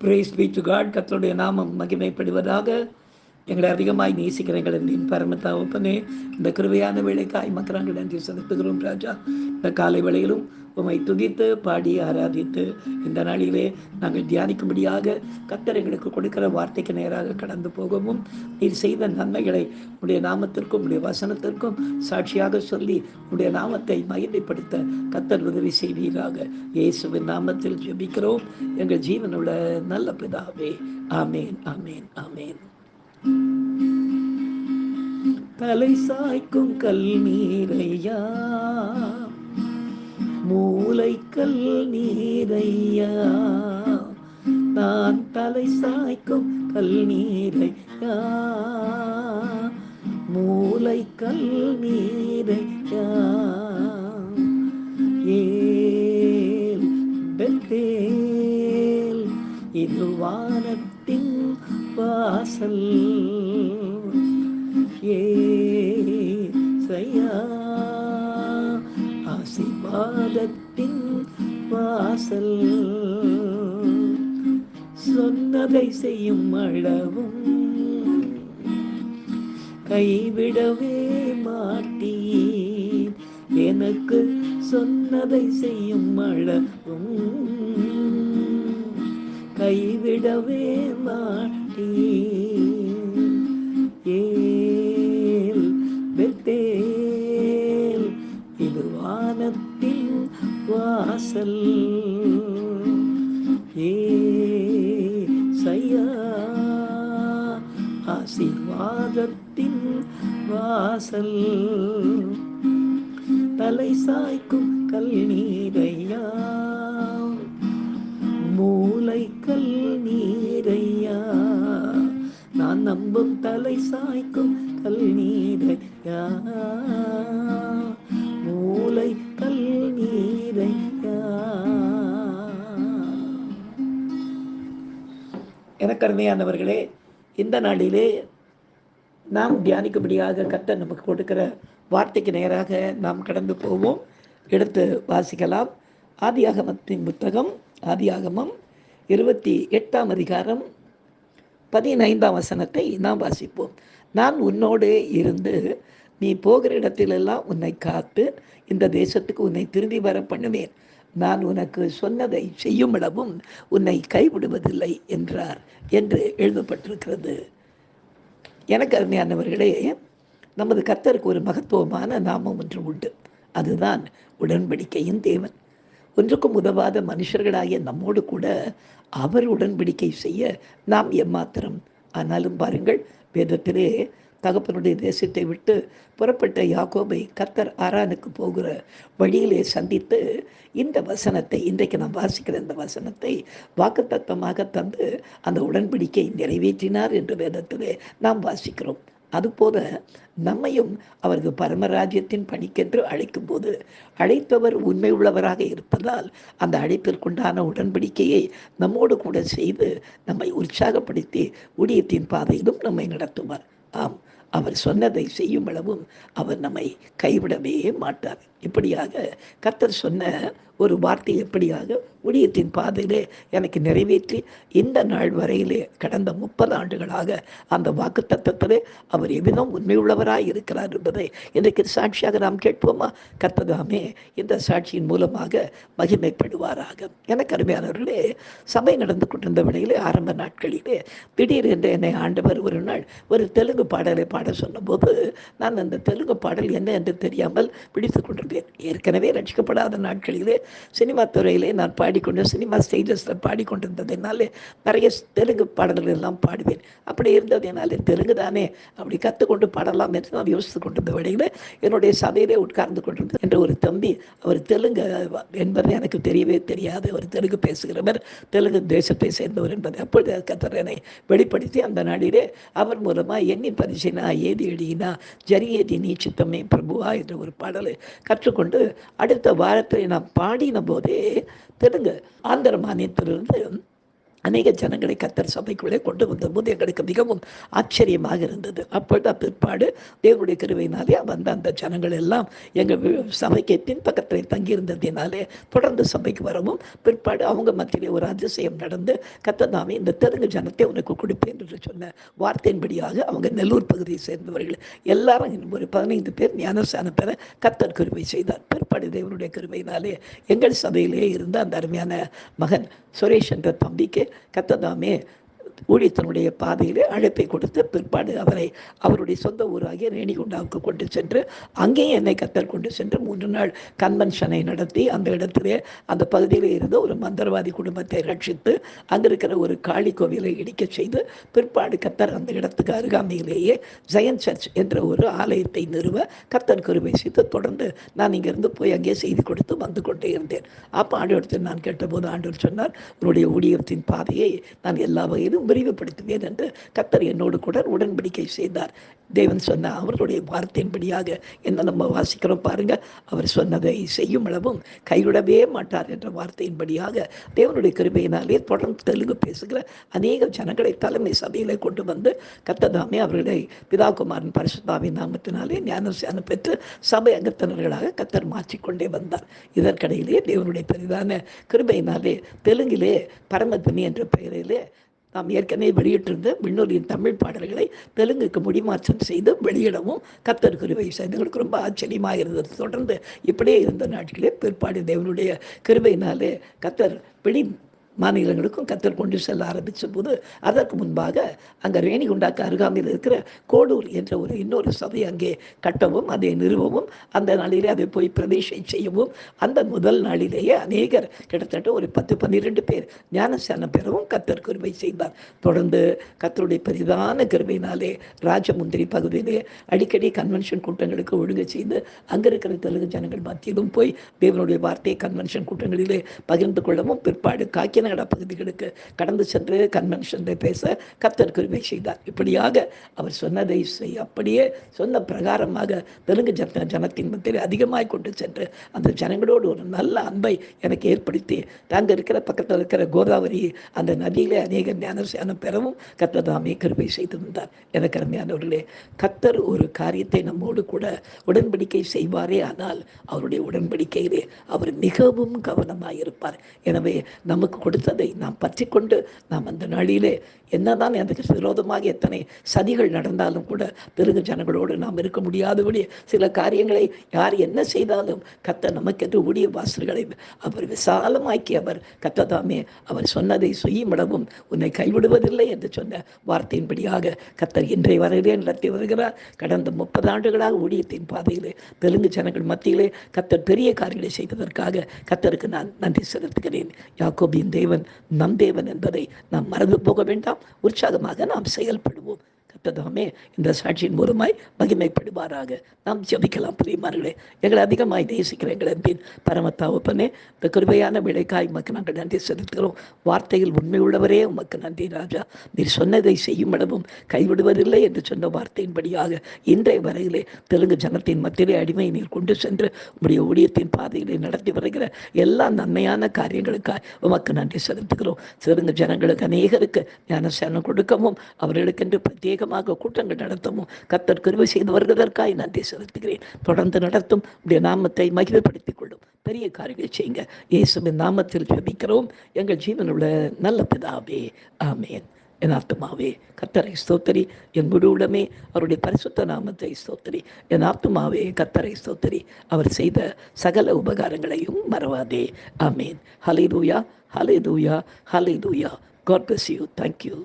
Brace B to God. கர்த்தருடைய நாமம் மகிமைப்படுவதாக. எங்களை அதிகமாய் நேசிக்கிற எங்களின் பரம தகப்பனே, இந்த கிருபையான வேலைக்காய் மக்கள் நன்றி செலுத்துகிறோம் ராஜா. இந்த காலை வேளையிலும் உம்மை துதித்து பாடி ஆராதித்து இந்த நாளிலே நாங்கள் தியானிக்கும்படியாக கர்த்தர் எங்களுக்கு கொடுக்கிற வார்த்தைக்கு நேராக கடந்து போகவும், நீர் செய்த நன்மைகளை உடைய நாமத்திற்கும் உடைய வசனத்திற்கும் சாட்சியாக சொல்லி உடைய நாமத்தை மகிமைப்படுத்த கர்த்தர் உதவி செய்வீராக. இயேசுவின் நாமத்தில் ஜெபிக்கிறோம் எங்கள் ஜீவனுள்ள நல்ல பிதாவே. ஆமேன், ஆமேன், ஆமேன். தலை சாய்க்கும் கல் நீரையா, மூளைக்கல் நீரையா, நான் தலை சாய்க்கும் கல் நீரையா, மூளைக்கல் நீரையா, ஏல் பெத்தேல் இது வானத்தின் வாசல், ஏசையா ஆசீர்வாதத்தின் வாசல், சொன்னதை செய்யும் அளவும் கைவிடவே மாட்டீர், எனக்கு சொன்னதை செய்யும் அளவும் கைவிடவே மாட்டீர். ஏல் பெத்தேல் இது வானத்தின் வாசல், ஏசையா ஆசீர்வாதத்தின் வாசல், தலை சாய்க்கும் கல் நீரையா, மூளைக்கல் நீரையா, நான் நம்பும் தலை சாய்க்கும் கல் நீரையா, மூளைக்கல் நீரையா. எனக்கு அருமையானவர்களே, இந்த நாளிலே நாம் தியானிக்கும்படியாக கர்த்தர் நமக்கு கொடுக்கிற வார்த்தைக்கு நேராக நாம் கடந்து போவோம். எடுத்து வாசிக்கலாம். ஆதியாகமத்தின் புத்தகம், ஆதியாகமம் 28ஆம் அதிகாரம் 15ஆம் வசனத்தை நாம் வாசிப்போம். நான் உன்னோடு இருந்து நீ போகிற இடத்திலெல்லாம் உன்னை காத்து இந்த தேசத்துக்கு உன்னை திரும்பி வர பண்ணுவேன், நான் உனக்கு சொன்னதை செய்யுமிடவும் உன்னை கைவிடுவதில்லை என்றார் என்று எழுதப்பட்டிருக்கிறது. எனக்கு அருமையானவர்களே, நமது கர்த்தருக்கு ஒரு மகத்துவமான நாமம் ஒன்று உண்டு. அதுதான் உடன்படிக்கையின் தேவன். ஒன்றுக்கும் உதவாத மனுஷர்களாகிய நம்மோடு கூட அவர் உடன்படிக்கை செய்ய நாம் எம்மாத்திரம். ஆனாலும் பாருங்கள், வேதத்திலே தகப்பனுடைய தேசத்தை விட்டு புறப்பட்ட யாக்கோபை கர்த்தர் ஆரானுக்கு போகிற வழியிலே சந்தித்து இந்த வசனத்தை, இன்றைக்கு நாம் வாசிக்கிற இந்த வசனத்தை வாக்குத்தத்தமாக தந்து அந்த உடன்படிக்கை நிறைவேற்றினார் என்று வேதத்திலே நாம் வாசிக்கிறோம். அதுபோல நம்மையும் அவரது பரமராஜ்யத்தின் பணிக்கென்று அழைக்கும் போது அழைத்தவர் உண்மை உள்ளவராக இருப்பதால் அந்த அழைப்பிற்குண்டான உடன்படிக்கையை நம்மோடு கூட செய்து நம்மை உற்சாகப்படுத்தி ஊழியத்தின் பாதையிலும் நம்மை நடத்துவார். ஆம், அவர் சொன்னதை செய்யும் அளவும் அவர் நம்மை கைவிடவே மாட்டார். இப்படியாக கர்த்தர் சொன்ன ஒரு வார்த்தை எப்படியாக ஊழியத்தின் பாதையிலே எனக்கு நிறைவேற்றி இந்த நாள் வரையிலே கடந்த 30 ஆண்டுகளாக அந்த வாக்கு தத்தத்திலே அவர் எவ்விதம் உண்மையுள்ளவராய் இருக்கிறார் என்பதை இன்றைக்கு சாட்சியாக நாம் கேட்போமா? கர்த்ததாமே இந்த சாட்சியின் மூலமாக மகிமைப்படுவாராக. எனக்கு அருமையானவர்களே, சபை நடந்து கொண்டிருந்த வேளையிலே ஆரம்ப நாட்களிலே திடீரென்று என்னை ஆண்டவர் ஒரு நாள் ஒரு தெலுங்கு பாடலை பாட சொன்னபோது நான் அந்த தெலுங்கு பாடல் என்ன என்று தெரியாமல் பிடித்து கொண்டிருந்தேன். ஏற்கனவே ரட்சிக்கப்படாத நாட்களிலே சினிமா துறையிலே நான் பாடிக்கொண்டு சினிமா ஸ்டேஜஸில் பாடிக்கொண்டிருந்ததுனாலே நிறைய தெலுங்கு பாடல்கள் எல்லாம் பாடுவேன். அப்படி இருந்ததுனாலே தெலுங்கு தானே, அப்படி கற்றுக்கொண்டு பாடலாம் என்று நான் யோசித்து கொண்டிருந்த வழியில் என்னுடைய சபையிலே உட்கார்ந்து கொண்டிருந்தது என்ற ஒரு தம்பி, அவர் தெலுங்கு என்பது எனக்கு தெரியவே தெரியாது, அவர் தெலுங்கு பேசுகிறவர், தெலுங்கு தேசத்தை சேர்ந்தவர் என்பதை அப்பொழுது கர்த்தர் என்னை வெளிப்படுத்தி அந்த நாளிலே அவர் மூலமாக எண்ணி பரிசினா ஏதி எடினா ஜரியேதி நீ சித்தமே பிரபுவா என்ற ஒரு பாடலை கற்றுக்கொண்டு அடுத்த வாரத்தில் நான் பாடின போதே தெலுங்கு ஆந்திர மாநிலத்திலிருந்து அநேக ஜனங்களை கர்த்தர் சபைக்குள்ளே கொண்டு வந்தபோது எங்களுக்கு மிகவும் ஆச்சரியமாக இருந்தது. அப்பொழுது பிற்பாடு தேவனுடைய கிருபையினாலே வந்த அந்த ஜனங்கள் எல்லாம் எங்கள் சபைக்கு பின்பக்கத்தில் தங்கியிருந்ததினாலே தொடர்ந்து சபைக்கு வரவும், பிற்பாடு அவங்க மத்தியிலே ஒரு அதிசயம் நடந்து, கர்த்தர் தாமே இந்த தெலுங்கு ஜனத்தை உனக்கு கொடுப்பேன் என்று சொன்ன வார்த்தையின்படியாக அவங்க நெல்லூர் பகுதியை சேர்ந்தவர்கள் எல்லாரும் ஒரு 15 பேர் ஞானஸ்நானம் பெற கர்த்தர் கிருபை செய்தார். பிற்பாடு தேவனுடைய கிருபையினாலே எங்கள் சபையிலே இருந்த அந்த அருமையான மகன் சுரேஷ் என்ற தம்பிக்கு கர்த்தர் தாமே ஊழியத்தினுடைய பாதையிலே அழைப்பை கொடுத்து பிற்பாடு அவரை அவருடைய சொந்த ஊராகிய ரேணிகுண்டாவுக்கு கொண்டு சென்று அங்கேயும் என்னை கர்த்தர் கொண்டு சென்று 3 நாள் கன்வென்ஷனை நடத்தி அந்த இடத்திலே அந்த பகுதியிலே இருந்த ஒரு மந்திரவாதி குடும்பத்தை ரட்சித்து அங்கே இருக்கிற ஒரு காளி கோவிலை இடிக்க செய்து பிற்பாடு கர்த்தர் அந்த இடத்துக்கு அருகாமையிலேயே ஜெயன் சர்ச் என்ற ஒரு ஆலயத்தை நிறுவ கர்த்தர் கிருபை செய்து தொடர்ந்து நான் இங்கிருந்து போய் அங்கே செய்தி கொடுத்து வந்து கொண்டே இருந்தேன். அப்போ ஆண்டவரத்தில் நான் கேட்டபோது ஆண்டவர் சொன்னார், உன்னுடைய ஊழியத்தின் பாதையை நான் எல்லா வகையிலும் விரிவுபடுத்துவேன் என்று கர்த்தர் என்னோடு கூட உடன்படிக்கை செய்தார். தேவன் சொன்ன அவர்களுடைய வார்த்தையின்படியாக என்ன நம்ம வாசிக்கிறோம் பாருங்க. அவர் சொன்னதை செய்யும் அளவும் கைவிடவே மாட்டார் என்ற வார்த்தையின்படியாக தேவனுடைய கிருபையினாலே தொடர்ந்து தெலுங்கு பேசுகிற அநேக ஜனங்களை தலைமை சபையிலே கொண்டு வந்து கர்த்தர் தாமே அவர்களை பிதாகுமாரன் பரிசுத்தாவின் நாமத்தினாலே ஞானஸ்நானம் பெற்று சபை அங்கத்தினர்களாக கர்த்தர் மாற்றிக்கொண்டே வந்தார். இதற்கிடையிலே தேவனுடைய பெரிதான கிருபையினாலே தெலுங்கிலே பரமத்வனி என்ற பெயரிலே நாம் ஏற்கனவே வெளியிட்டிருந்த விண்ணொலியின் தமிழ் பாடல்களை தெலுங்குக்கு முடிமாற்றம் செய்து வெளியிடவும் கர்த்தர் கிருபை செய்து எங்களுக்கு ரொம்ப ஆச்சரியமாக இருந்தது. தொடர்ந்து இப்படியே இருந்த நாட்களே பிற்பாடு தேவனுடைய கிருபையினாலே கர்த்தர் வெளி மாநிலங்களுக்கும் கர்த்தர் கொண்டு செல்ல ஆரம்பித்த போது அதற்கு முன்பாக அங்கே ரேணிகுண்டாக்கு அருகாமையில் இருக்கிற கோடூர் என்ற ஒரு இன்னொரு சபை அங்கே கட்டவும் அதை நிறுவவும் அந்த நாளிலே அதை போய் பிரவேசம் செய்யவும் அந்த முதல் நாளிலேயே அநேகர் கிட்டத்தட்ட ஒரு 10-12 பேர் ஞானஸ்நானம் பெறவும் கர்த்தர் கிருபை செய்தார். தொடர்ந்து கர்த்தருடைய பெரிதான கிருபையினாலே ராஜமுந்திரி பகுதியிலே அடிக்கடி கன்வென்ஷன் கூட்டங்களுக்கு ஒழுங்கு செய்து அங்கே இருக்கிற தெலுங்கு ஜனங்கள் மத்தியிலும் போய் தேவனுடைய வார்த்தையை கன்வென்ஷன் கூட்டங்களிலே பகிர்ந்து கொள்ளவும் பிற்பாடு காக்கிய பகுதிகளுக்கு கடந்து சென்று கன்வென்ஷனில் பேச கர்த்தர் கிருபை செய்தார். இப்படியாக அவர் சொன்னதை அப்படியே சொன்ன பிரகாரமாக தெலுங்கு ஜனத்தின் மத்தியில் அதிகமாய் கொண்டு சென்று அந்த ஜனங்களோடு ஒரு நல்ல அன்பை எனக்கு ஏற்படுத்தி தாங்க இருக்கிற பக்கத்தில் இருக்கிற கோதாவரி அந்த நதியிலே அநேக ஞானஸ்நானம் பெறவும் கர்த்தர் தாமே கிருபை செய்து வந்தார். எனக்கு அருமையானவர்களே, கர்த்தர் ஒரு காரியத்தை நம்மோடு கூட உடன்படிக்கை செய்வாரே, ஆனால் அவருடைய உடன்படிக்கையிலே அவர் மிகவும் கவனமாக இருப்பார். எனவே நமக்கு கொடுத்ததை நாம் பற்றி கொண்டு நாம் அந்த நாளிலே என்னதான் அதுக்கு விரோதமாக எத்தனை சதிகள் நடந்தாலும் கூட தெலுங்கு ஜனங்களோடு நாம் இருக்க முடியாதபடி சில காரியங்களை யார் என்ன செய்தாலும் கர்த்தர் நமக்கென்று ஊழிய வாசல்களை அவர் விசாலமாக்கி அவர் கர்த்தர் தாமே அவர் சொன்னதை செய்யுமிடவும் உன்னை கைவிடுவதில்லை என்று சொன்ன வார்த்தையின்படியாக கர்த்தர் இன்றைய வரையிலே நடத்தி வருகிறார். கடந்த 30 ஆண்டுகளாக ஊழியத்தின் பாதையிலே தெலுங்கு ஜனங்கள் மத்தியிலே கர்த்தர் பெரிய காரியங்களை செய்ததற்காக கர்த்தருக்கு நான் நன்றி செலுத்துகிறேன். யாக்கோபின் தேவன் நம் தேவன் என்பதை நாம் மறந்து போக வேண்டாம். உற்சாகமாக நாம் செயல்படுவோம். கர்த்தர் இந்த சாட்சியின் மூலமாய் மகிமைப்படுவாராக. நாம் ஜெபிக்கலாம். பிரியமானவர்களே, எங்களை அதிகமாய் நேசிக்கிற எங்கள் அன்பின் பரம தகப்பனே, இந்த கிருபையான விளைக்காய் உமக்கு நாங்கள் நன்றி செலுத்துகிறோம். வார்த்தையில் உண்மை உள்ளவரே உமக்கு நன்றி ராஜா. நீர் சொன்னதை செய்யும் அளவும் கைவிடுவதில்லை என்று சொன்ன வார்த்தையின்படியாக இன்றைய வரையிலே தெலுங்கு ஜனத்தின் மத்தியிலே அடிமை நீர் கொண்டு சென்று உங்களுடைய ஊழியத்தின் பாதையிலே நடத்தி வருகிற எல்லா நன்மையான காரியங்களுக்காய் உமக்கு நன்றி செலுத்துகிறோம். தெலுங்கு ஜனங்களுக்கு அநேகருக்கு ஞானஸ்நானம் கொடுக்கவும் அவர்களுக்கென்று பிரத்யேகமாக கூட்டங்கள் நடத்தவும் கர்த்தர் கிருபை செய்து வருவதற்காய் நன்றி செலுத்துகிறேன். தொடர்ந்து நடத்தும் உடைய நாமத்தை மகிமைப்படுத்திக் கொள்ளும் பெரிய காரியங்களை செய்யுங்க. இயேசுவின் நாமத்தில் ஜெபிக்கிறோம் எங்கள் ஜீவனுள்ள நல்ல பிதாவே, ஆமென். என் ஆத்துமாவே கர்த்தரை ஸ்தோத்திரி, என் முழு உடமே அவருடைய பரிசுத்த நாமத்தை ஸ்தோத்திரி. என் ஆத்துமாவே கர்த்தரை ஸ்தோத்திரி, அவர் செய்த சகல உபகாரங்களையும் மறவாதே. ஆமென். ஹல்லேலூயா, ஹல்லேலூயா, ஹல்லேலூயா. God bless you. Thank you.